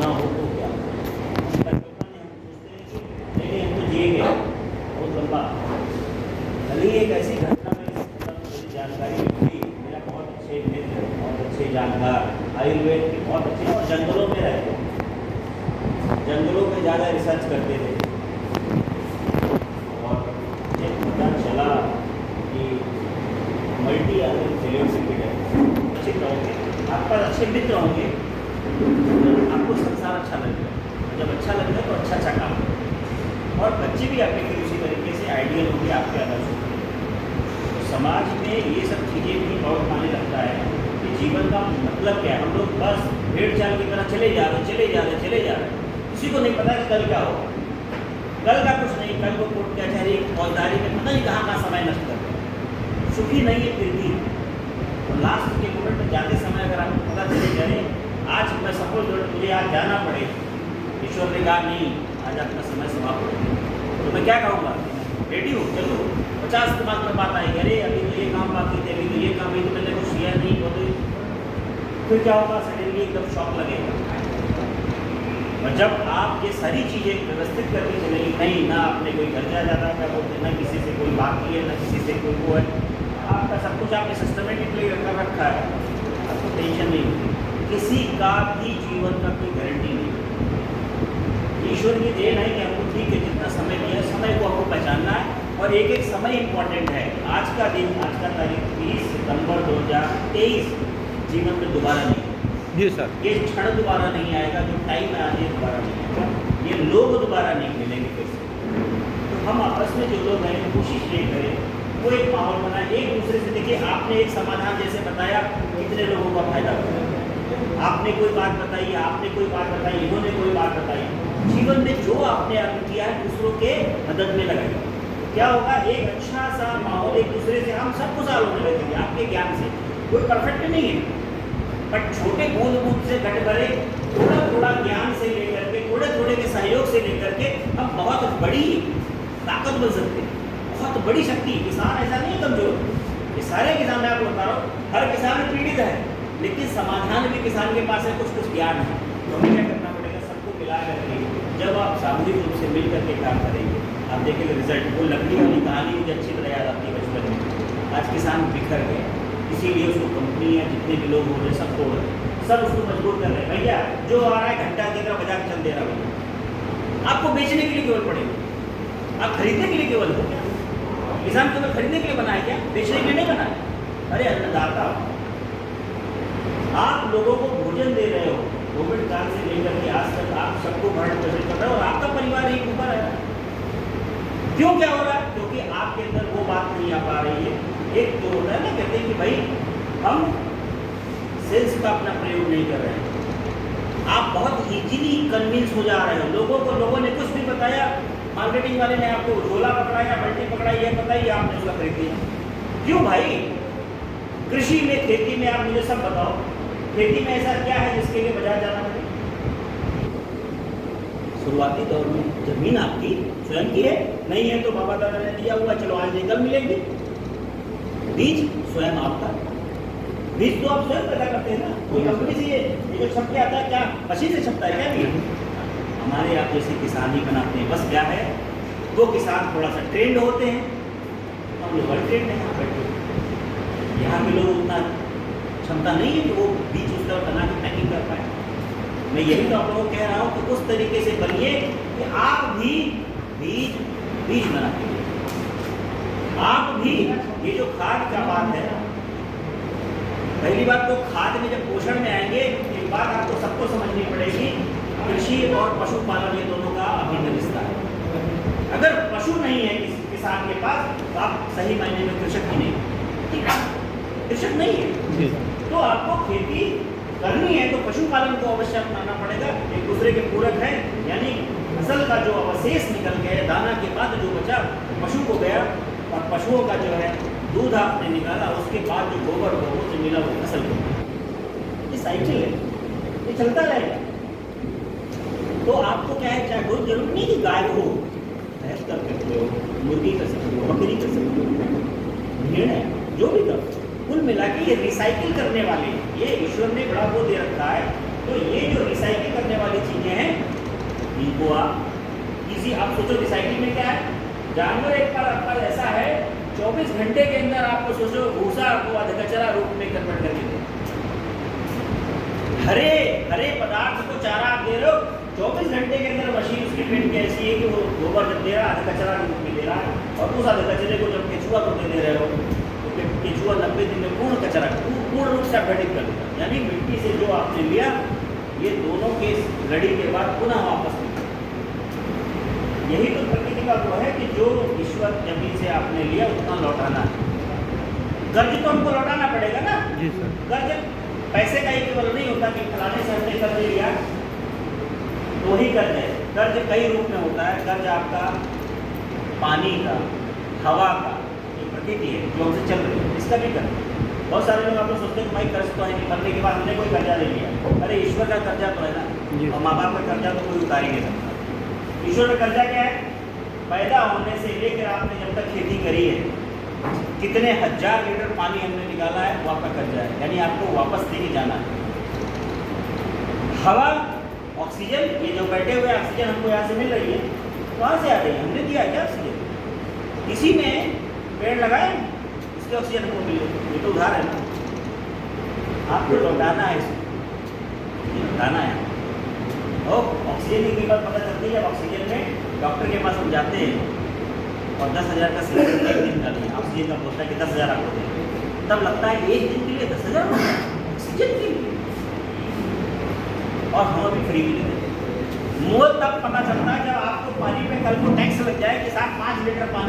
ना हो तो क्या। कल्पना में हम सोचते हैं कि नहीं हम तो जिए गए बहुत लंबा। भले ही एक ऐसी घटना में मुझे जानकारी मिली, मेरा बहुत अच्छे मित्र, बहुत अच्छे जानकार, आयुर्वेद के बहुत अच्छे, और जंगलों में रहते हैं, जंगलों में ज़्यादा रिसर्च करते थे। और मुझे पता चला कि मल्टी ऑर्गन फेलियर सर्किट है। अच्छे रहोगे, आपके पास अच्छे मित्र होंगे, आपको संसार अच्छा लगेगा। जब अच्छा लगेगा तो अच्छा अच्छा काम करो। और बच्चे भी आपके फिर उसी तरीके से आइडियल होंगे, आपके आदर्श होंगे। तो समाज में ये सब चीज़ें भी बहुत माने लगता है कि जीवन का मतलब क्या है। हम लोग बस भेड़ चाल की तरह चले जा रहे, किसी को नहीं पता कि कल क्या होगा। कल का कुछ नहीं, कल को कोर्ट कचहरी फौजदारी में पता नहीं कहाँ समय नष्ट कर रहे हैं। सुखी नहीं है फिर भी। और लास्ट के मोमेंट में जाते समय अगर आपको पता चले जाए आज मैं सपोज मुझे आज जाना पड़े, ईश्वर ने कहा नहीं आज आपका समय समाप्त हो गया, तो मैं क्या कहूँगा, रेडी हूँ, चलो 50 दिमाग में बात आएगी, अरे अभी तो ये काम बाकी थे, अभी तो ये काम, अभी तो मैंने कुछ किया नहीं, वो तो फिर क्या होगा, सडनली एकदम शॉक लगेगा। और जब आप ये सारी चीज़ें व्यवस्थित करके चलेंगे, नहीं ना आपने कोई खर्चा ज़्यादा क्या बोलते, ना किसी से कोई बाकी है, ना किसी से कोई वो है, आपका सब कुछ आपने सिस्टमेटिकली रखा है, आपको टेंशन नहीं होती। किसी का भी जीवन का कोई गारंटी नहीं। ईश्वर की देन है कि आपको ठीक है जितना समय दिया, समय को आपको पहचानना है। और एक एक समय इम्पॉर्टेंट है। आज का दिन, आज का तारीख 30 सितंबर 2023 जीवन में दोबारा नहीं है। जी सर। ये क्षण दोबारा नहीं आएगा, जो टाइम है आज ये दोबारा नहीं आएगा, ये लोग दोबारा नहीं मिलेंगे फिर से। तो हम आपस में जो लोग हैं कोशिश ये करें, वो एक माहौल बनाए, एक दूसरे से। देखिए आपने एक समाधान जैसे बताया, कितने लोगों का फायदा हुआ। आपने कोई बात बताई, आपने कोई बात बताई, इन्होंने कोई बात बताई। जीवन में जो आपने अर्न किया है दूसरों के मदद में लगाएगा, क्या होगा, एक अच्छा सा माहौल, एक दूसरे से हम सबको सॉल्व होने लगेंगे आपके ज्ञान से। कोई परफेक्ट नहीं है, बट छोटे बूंद बूंद से घट भरे, थोड़ा थोड़ा ज्ञान से लेकर के, थोड़े थोड़े के सहयोग से लेकर के हम बहुत बड़ी ताकत बन सकते हैं, बहुत बड़ी शक्ति। किसान ऐसा नहीं है कमजोर, ये सारे किसान, मैं आपको बता रहा हूँ, हर किसान पीड़ित है, लेकिन समाधान भी किसान के पास है, कुछ ज्ञान है। तो हमें क्या करना पड़ेगा, सबको मिला करके जब आप सामूहिक रूप से मिल करके काम करेंगे, आप देखेंगे रिजल्ट। वो लकड़ी वाली कहानी मुझे अच्छी तरह याद आती है बचपन में। आज किसान बिखर गए, इसीलिए उसको कंपनी है, जितने भी लोग हो रहे हैं सब तोड़ रहे हैं, सब उसको मजबूर कर रहे हैं। भैया जो आ रहा है घंटा की तरह बजा के चल दे रहा है, आपको बेचने के लिए केवल पड़ेगा, आप खरीदने के लिए केवल हो क्या? किसान केवल खरीदने के लिए बनाए क्या, बेचने के लिए नहीं बनाए। अरे अन्नदाता, आप लोगों को भोजन दे रहे हो, कोविड काल से लेकर के आज तक आप सबको भरण पोषण कर रहे हो, और आपका परिवार ही ऊपर है। क्यों क्या हो रहा है? क्योंकि आपके अंदर वो बात नहीं आ पा रही है। एक जो होता है ना, कहते हैं कि भाई हम सेल्स का अपना प्रयोग नहीं कर रहे हैं। आप बहुत इजीली कन्विंस हो जा रहे हो लोगों को। लोगों ने कुछ भी बताया, मार्केटिंग वाले ने आपको झोला पकड़ाया, बल्टी पकड़ाई, ये बताइए, आपने उसका खरीद लिया। क्यों भाई? कृषि में, खेती में आप मुझे सब बताओ, खेती में ऐसा क्या है जिसके लिए बाजार जाना पड़े? शुरुआती दौर में जमीन आपकी स्वयं की है, नहीं है तो बाबा दादा ने दिया हुआ, चलो आज नहीं कल मिलेगी। बीज स्वयं आपका, बीज तो आप स्वयं पैदा करते हैं ना, कोई कंपनी से ये जो छप के आता है, क्या मशीन से छपता है क्या? नहीं, हमारे आप जैसे किसान ही बनाते हैं। बस क्या है, वो किसान थोड़ा सा ट्रेंड होते हैं, हम लोग ट्रेंड नहीं बैठे। यहाँ के लोग उतना क्षमता नहीं है कि वो बीज उस तरह बना के पैकिंग कर पाए। मैं यही तो आप लोगों को कह रहा हूँ कि उस तरीके से बनिए कि आप भी बीज बनाते हैं। आप भी, ये जो खाद का बात है, पहली बात तो खाद में जब पोषण में आएंगे, एक बात आपको सबको समझनी पड़ेगी, कृषि और पशुपालन ये दोनों का अभिन्न रिश्ता है। अगर पशु नहीं है किसान के पास, तो आप सही मायने में कृषक ही नहीं, कृषक नहीं है। तो आपको खेती करनी है तो पशुपालन को अवश्य अपनाना पड़ेगा। एक दूसरे के पूरक है, यानी फसल का जो अवशेष निकल गया, दाना के बाद जो बचा पशु को गया, और पशुओं का जो है दूध आपने निकाला, उसके बाद जो गोबर गोबर से मिला वो फसल को। ये साइकिल है, ये चलता रहेगा। तो आपको क्या है, चाहे बहुत जरूरी नहीं कि गाय हो, भैंस कर सकते हो, मुर्गी कर सकते हो, बकरी कर सकते हो, भेड़ है, जो भी कर, कुल मिला के ये रिसाइकिल करने वाले, ये ईश्वर ने बड़ा वो दे रखा है। तो ये जो रिसाइकिल करने वाली चीज़ें वो आप इजी, आप सोचो रिसाइकलिंग में क्या है, जानवर एक बार आपका ऐसा है 24 घंटे के अंदर आपको सोचो भूसा को अधकचरा रूप में कन्वर्ट करके दे, हरे हरे पदार्थ को चारा आप दे रहे हो, 24 घंटे के अंदर मशीन उसकी प्रिंट कैसी है कि वो गोबर जब दे रहा है अधकचरा रूप में दे रहा है, और उस अधकचरे को जब केचुआ को दे रहे हो तो केचुआ 90 दिन में पूर्ण कचरा पूर्ण रूप से अपडेट कर देगा, यानी मिट्टी से जो आपने लिया ये दोनों के लड़ी के बाद पुनः वापस मिलेगा। यही तो प्रकृति का वो है कि जो ईश्वर जमीन से आपने लिया उतना लौटाना है। कर्ज तो हमको लौटाना पड़ेगा ना जी सर। कर्ज पैसे का ही केवल नहीं होता कि फलाने से हमने कर्ज लिया तो ही कर्ज है, कर्ज कई रूप में होता है। कर्ज आपका पानी का, हवा का, ये प्रकृति है जो हमसे चल रही है, इसका भी कर्ज। बहुत सारे लोग आप लोग सोचते हैं कि भाई कर्ज तो है नहीं, मरने के बाद हमने कोई कर्जा नहीं लिया, अरे ईश्वर का कर्जा तो है ना, और माँ बाप का कर्जा तो कोई उतार ही नहीं सकता। ईश्वर का कर्जा क्या है, पैदा होने से लेकर आपने जब तक खेती करी है कितने हजार लीटर पानी हमने निकाला है वो आपका कर्जा है, यानी आपको वापस देके जाना है। हवा, ऑक्सीजन, ये जो बैठे हुए ऑक्सीजन हमको यहाँ से मिल रही है, कहाँ से आ रही है, हमने दिया है क्या ऑक्सीजन, किसी ने पेड़ लगाए इसके ऑक्सीजन हमको मिल रही है, ये तो उधार है ना, आपको लौटाना है, इसको लौटाना है। और ऑक्सीजन की कीमत पता चलती है जब ऑक्सीजन में डॉक्टर के पास हम जाते हैं और 10,000 का सिलेंडर एक दिन का नहीं, ऑक्सीजन का बोलता है कि 10,000 आपको दें, तब लगता है एक दिन के लिए 10,000 ऑक्सीजन के लिए, और हम अभी फ्री भी नहीं देते। मोल तब पता चलता है जब आपको पानी पे कल को टैक्स लग जाए कि साथ 5 लीटर पानी